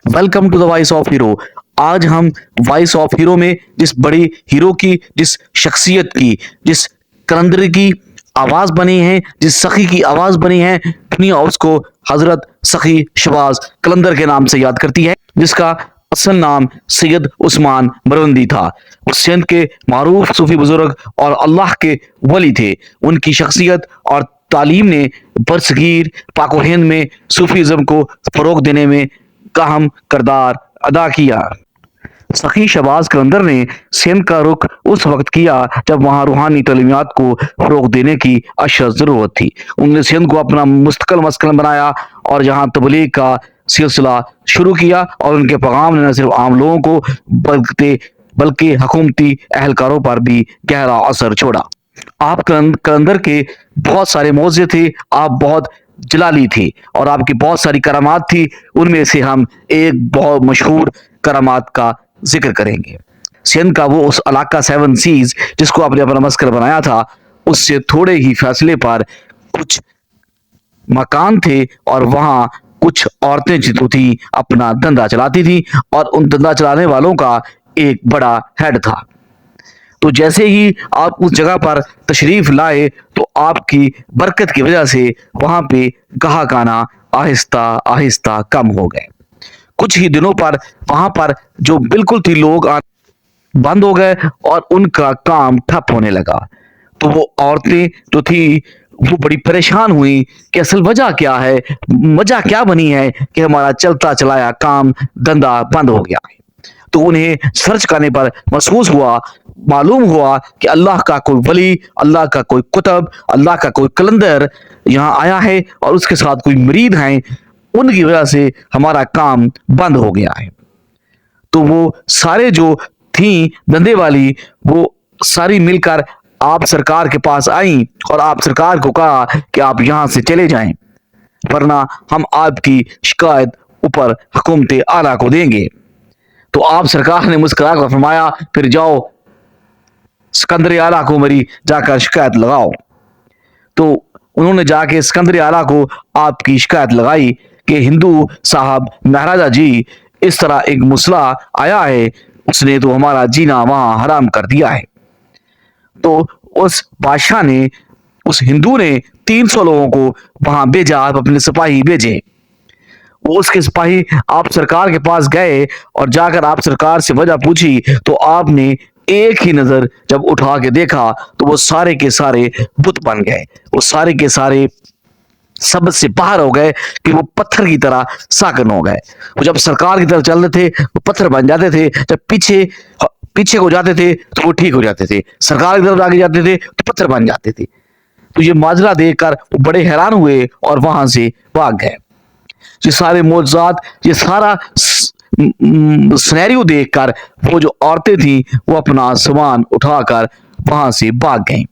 Welcome to the voice of hero. आज हम voice of hero में जिस बड़ी हीरो की, जिस शख्सियत की, जिस कलंदर की आवाज बनी है, जिस सखी की आवाज बनी है, दुनिया उसको हजरत सखी शबाज कलंदर के नाम से याद करती है, जिसका असल नाम सैयद उस्मान बरवंदी था। वो सिंध के मारूफ सूफी बुजुर्ग और अल्लाह के वली थे। उनकी शख्सियत और तालीम ने बरसगीर पाको हिंद में सूफीज़म को फरोग देने में अहम किरदार अदा किया। सखी शबाज कलंदर ने सिंध का रुख उस वक्त किया जब वहां रूहानी तलीमियात को फरोग देने की अशद जरूरत थी। उन्होंने सिंध को अपना मुस्तकिल मस्कन बनाया और जहां तबलीग का सिलसिला शुरू किया, और उनके पैगाम ने न सिर्फ आम लोगों को बल्कि हुकूमती एहलकारों पर भी गहरा असर छोड़ा। आप कलंदर के बहुत सारे मौजे थे, आप बहुत जलाली थे और आपकी बहुत सारी करामात थी। उनमें से हम एक बहुत मशहूर करामात का जिक्र करेंगे। सिंध का वो उस इलाका सेवन सीज जिसको आपने अपना मस्कर बनाया था, उससे थोड़े ही फासले पर कुछ मकान थे और वहां कुछ औरतें जो थी अपना धंधा चलाती थी, और उन धंधा चलाने वालों का एक बड़ा हेड था। तो जैसे ही आप उस जगह पर तशरीफ लाए तो आपकी बरकत की वजह से वहां पे गाहक आना आहिस्ता आहिस्ता कम हो गए। कुछ ही दिनों पर वहां पर जो बिल्कुल थी लोग बंद हो गए और उनका काम ठप होने लगा। तो वो औरतें जो थी वो बड़ी परेशान हुई कि असल वजह क्या है, वजह क्या बनी है कि हमारा चलता चलाया काम धंधा बंद हो गया है। तो उन्हें सर्च करने पर महसूस हुआ, मालूम हुआ कि अल्लाह का कोई वली, अल्लाह का कोई कुतब, अल्लाह का कोई कलंदर यहाँ आया है और उसके साथ कोई मरीद हैं, उनकी वजह से हमारा काम बंद हो गया है। तो वो सारे जो थी धंधे वाली, वो सारी मिलकर आप सरकार के पास आई और आप सरकार को कहा कि आप यहाँ से चले जाएं, वरना हम आपकी शिकायत ऊपर हुकूमत आला को देंगे। तो आप सरकार ने मुस्कुरा कर फरमाया, फिर जाओ सिकंदर आला को मेरी जाकर शिकायत लगाओ। तो उन्होंने जाके सिकंदर आला को आपकी शिकायत लगाई कि हिंदू साहब महाराजा जी, इस तरह एक मुसला आया है, उसने तो हमारा जीना वहां हराम कर दिया है। तो उस बादशाह ने, उस हिंदू ने 300 लोगों को वहां भेजा, अपने सिपाही भेजे। वो उसके सिपाही आप सरकार के पास गए और जाकर आप सरकार से वजह पूछी, तो आपने एक ही नजर जब उठा के देखा तो वो सारे के सारे बुत बन गए। वो सारे के सारे सबसे से बाहर हो गए कि वो पत्थर की तरह साकन हो गए। वो जब सरकार की तरफ चल रहे थे वो पत्थर बन जाते थे, जब पीछे पीछे को जाते थे तो वो ठीक हो जाते थे, सरकार की तरफ आगे जाते थे तो पत्थर बन जाते थे। तो ये माजरा देखकर वो बड़े हैरान हुए और वहां से भाग गए। ये सारे मौजूदात, ये सारा सिनेरियो देखकर वो जो औरतें थी वो अपना सामान उठाकर वहां से भाग गईं।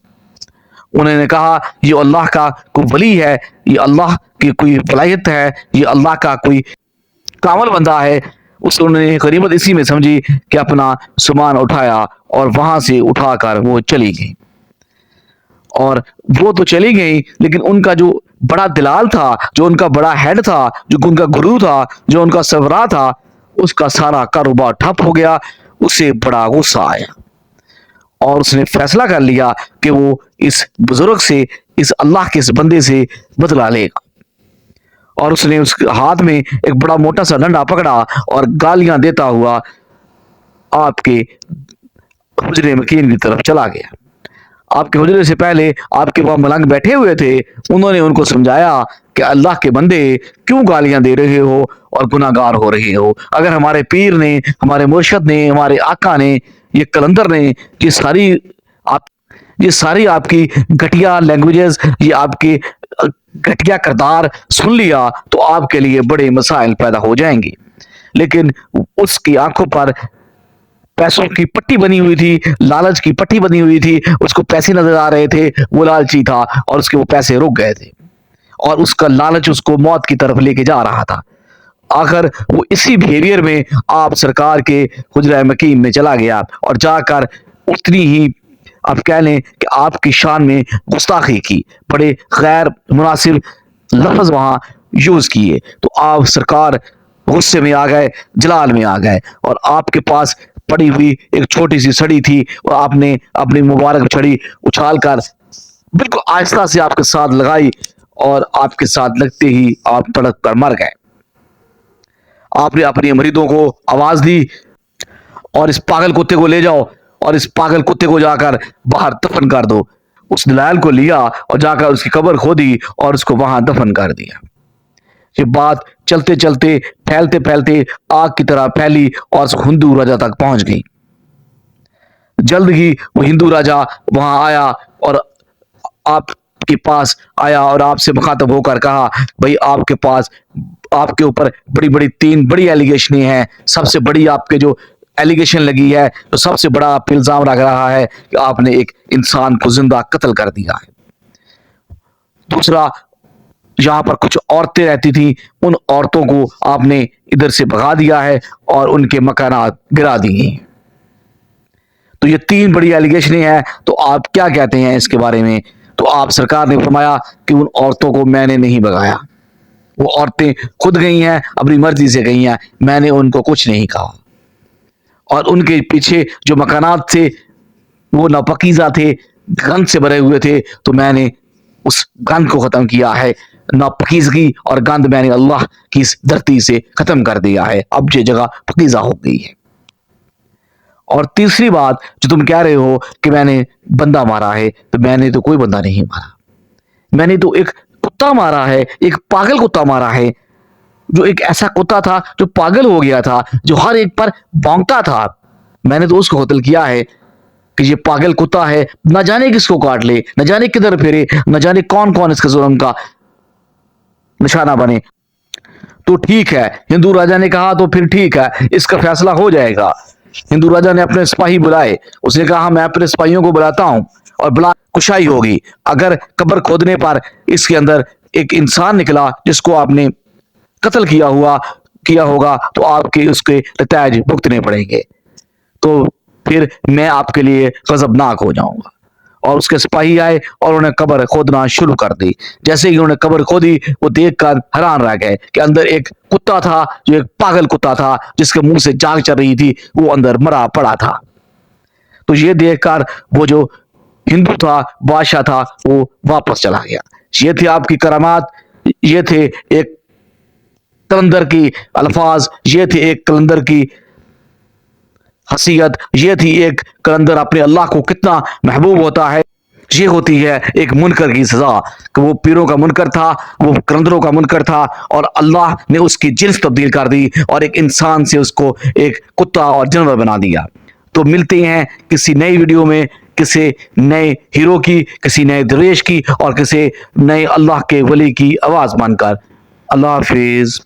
उन्होंने कहा ये अल्लाह का कोई वली है, ये अल्लाह की कोई वलायत है, ये अल्लाह का कोई कामल बंदा है। उस उन्होंने गनीमत इसी में समझी कि अपना सामान उठाया और वहां से उठाकर वो चली गई। और वो तो चली गई, लेकिन उनका जो बड़ा दलाल था, जो उनका बड़ा हेड था, जो उनका गुरु था, जो उनका सरबराह था, उसका सारा कारोबार ठप हो गया। उसे बड़ा गुस्सा आया और उसने फैसला कर लिया कि वो इस बुजुर्ग से, इस अल्लाह के इस बंदे से बदला लेगा। और उसने उसके हाथ में एक बड़ा मोटा सा डंडा पकड़ा और गालियां देता हुआ आपके हुजरे मकीन की तरफ चला गया। आपके हुजरे से पहले आपके वहां मलंग बैठे हुए थे, उन्होंने उनको समझाया कि अल्लाह के बंदे क्यों गालियां दे रहे हो और गुनाहगार हो रहे हो। अगर हमारे पीर ने, हमारे मुर्शद ने, हमारे आका ने, ये कलंदर ने ये सारी आपकी घटिया लैंग्वेजेस, ये आपके घटिया किरदार सुन लिया तो आपके लिए बड़े मसाइल पैदा हो जाएंगे। लेकिन उसकी आंखों पर पैसों की पट्टी बनी हुई थी, लालच की पट्टी बनी हुई थी, उसको पैसे नजर आ रहे थे, वो लालची था और उसके वो पैसे रुक गए थे और उसका लालच उसको मौत की तरफ लेके जा रहा था। आखिर वो इसी बिहेवियर में आप सरकार के हुजरा मकीन में चला गया और जाकर उतनी ही, आप कह लें कि आपकी शान में गुस्ताखी की, बड़े गैर मुनासिब लफ्ज वहां यूज किए। तो आप सरकार غصے میں آ گئے, جلال میں آ گئے, اور آپ کے پاس پڑی ہوئی ایک چھوٹی سی چھڑی تھی, اور آپ نے اپنی مبارک چھڑی اچھال کر بالکل آہستہ سے آپ کے ساتھ لگائی, اور آپ کے ساتھ لگتے ہی آپ تڑپ کر مر گئے. آپ نے اپنی مریدوں کو آواز دی, اور اس پاگل کتے کو لے جاؤ, اور اس پاگل کتے کو جا کر باہر دفن کر دو. اس دلائل کو لیا اور جا کر اس کی قبر کھودی اور اس کو وہاں دفن کر دیا. یہ بات چلتے چلتے پھیلتے پھیلتے آگ کی طرح پھیلی اور ہندو راجا تک پہنچ گئی. جلد ہی وہ ہندو راجا وہاں آیا اور آپ کے پاس آیا اور آپ سے مخاطب ہو کر کہا, بھائی آپ کے پاس آپ کے اوپر بڑی بڑی 3 بڑی ایلیگیشنیں ہیں. سب سے بڑی آپ کے جو ایلیگیشن لگی ہے, تو سب سے بڑا آپ الزام لگ رہا ہے کہ آپ نے ایک انسان کو زندہ قتل کر دیا ہے. دوسرا, یہاں پر کچھ عورتیں رہتی تھیں, ان عورتوں کو آپ نے ادھر سے بھگا دیا ہے اور ان کے مکانات گرا دیے ہیں. تو یہ 3 بڑی ایلیگیشنیں ہیں, تو آپ کیا کہتے ہیں اس کے بارے میں؟ تو آپ سرکار نے فرمایا کہ ان عورتوں کو میں نے نہیں بھگایا, وہ عورتیں خود گئی ہیں, اپنی مرضی سے گئی ہیں, میں نے ان کو کچھ نہیں کہا. اور ان کے پیچھے جو مکانات تھے وہ ناپاکیزہ تھے, گند سے بھرے ہوئے تھے, تو میں نے اس گند کو ختم کیا ہے. ناپاکیزگی اور گند میں نے اللہ کی اس دھرتی سے ختم کر دیا ہے, اب یہ جگہ پاکیزہ ہو گئی ہے. اور تیسری بات جو تم کہہ رہے ہو کہ میں نے بندہ مارا ہے, تو میں نے تو کوئی بندہ نہیں مارا, میں نے تو ایک کتا مارا ہے, ایک پاگل کتا مارا ہے, جو ایک ایسا کتا تھا جو پاگل ہو گیا تھا, جو ہر ایک پر بھونکتا تھا. میں نے تو اس کو قتل کیا ہے کہ یہ پاگل کتا ہے, نہ جانے کس کو کاٹ لے, نہ جانے کدھر پھرے, نہ جانے کون کون اس کے ظلم کا نشانہ بنے. تو ٹھیک ہے, ہندو راجا نے کہا تو پھر ٹھیک ہے, اس کا فیصلہ ہو جائے گا. ہندو راجا نے اپنے سپاہی بلائے, اس نے کہا میں اپنے سپاہیوں کو بلاتا ہوں اور بلا کشائی ہوگی. اگر قبر کھودنے پر اس کے اندر ایک انسان نکلا جس کو آپ نے قتل کیا ہوگا, تو آپ کے اس کے نتائج بھگتنے پڑیں گے, تو پھر میں آپ کے لیے غضبناک ہو جاؤں گا. اور اس کے سپاہی آئے اور انہوں نے قبر کھودنا شروع کر دی. جیسے ہی انہوں نے قبر کھودی, وہ دیکھ کر حیران رہ گئے کہ اندر ایک کتا تھا, جو ایک پاگل کتا تھا, جس کے منہ سے جاگ چل رہی تھی, وہ اندر مرا پڑا تھا. تو یہ دیکھ کر وہ جو ہندو تھا, بادشاہ تھا, وہ واپس چلا گیا. یہ تھی آپ کی کرامات, یہ تھے ایک کلندر کی الفاظ, یہ تھی ایک کلندر کی حیثیت, یہ تھی ایک کلندر اپنے اللہ کو کتنا محبوب ہوتا ہے. یہ ہوتی ہے ایک منکر کی سزا, کہ وہ پیروں کا منکر تھا, وہ کلندروں کا منکر تھا, اور اللہ نے اس کی جنس تبدیل کر دی اور ایک انسان سے اس کو ایک کتا اور جانور بنا دیا. تو ملتے ہیں کسی نئی ویڈیو میں, کسی نئے ہیرو کی, کسی نئے درویش کی, اور کسی نئے اللہ کے ولی کی آواز مان کر. اللہ حافظ.